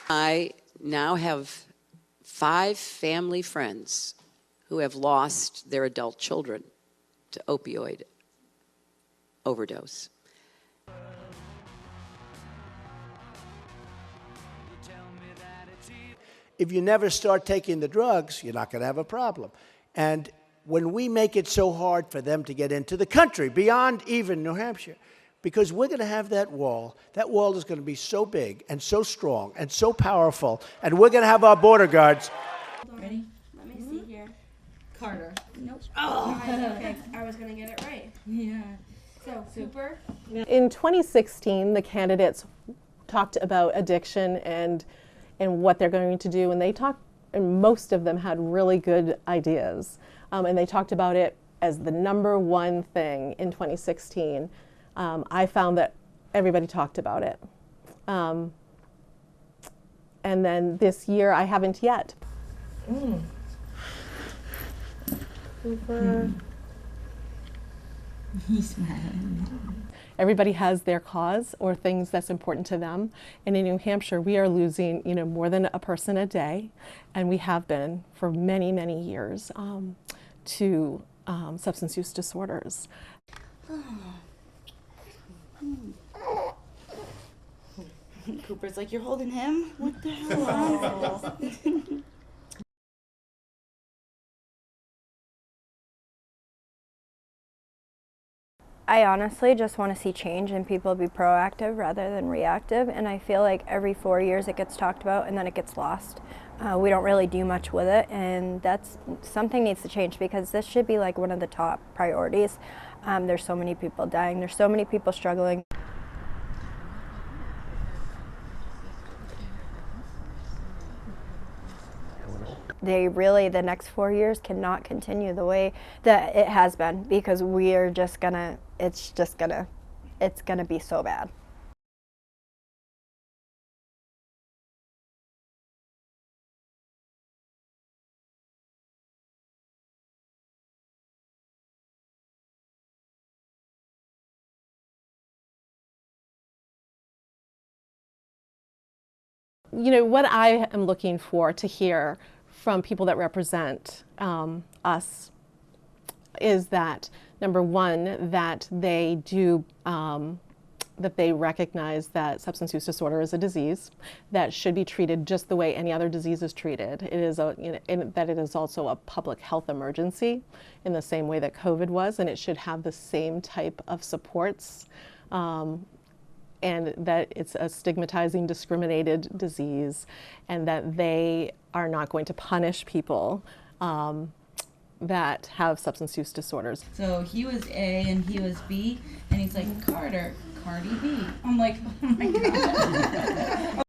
I now have 5 family friends who have lost their adult children to opioid overdose. If you never start taking the drugs, you're not going to have a problem. And when we make it so hard for them to get into the country, beyond even New Hampshire, because we're going to have that wall is going to be so big and so strong and so powerful, and we're going to have our border guards. Ready? Let me see here. Carter. Nope. Oh! Okay, I was going to get it right. Yeah. So, Cooper? In 2016, the candidates talked about addiction and what they're going to do, and most of them had really good ideas. And they talked about it as the #1 thing in 2016. I found that everybody talked about it. And then this year, I haven't yet. He's smiling. Everybody has their cause or things that's important to them. And in New Hampshire, we are losing, more than a person a day, and we have been for many, many years, to substance use disorders. Cooper's like, you're holding him? What the hell? I honestly just want to see change and people be proactive rather than reactive, and I feel like every 4 years it gets talked about and then it gets lost. We don't really do much with it, and something needs to change, because this should be like one of the top priorities. There's so many people dying, there's so many people struggling. The next 4 years cannot continue the way that it has been, because it's gonna be so bad. What I am looking for to hear from people that represent us is that, #1, that they do, that they recognize that substance use disorder is a disease that should be treated just the way any other disease is treated. It is and that it is also a public health emergency in the same way that COVID was, and it should have the same type of supports. And that it's a stigmatizing, discriminated disease, and that they are not going to punish people that have substance use disorders. So he was A and he was B, and he's like, Carter, Cardi B. I'm like, oh my God.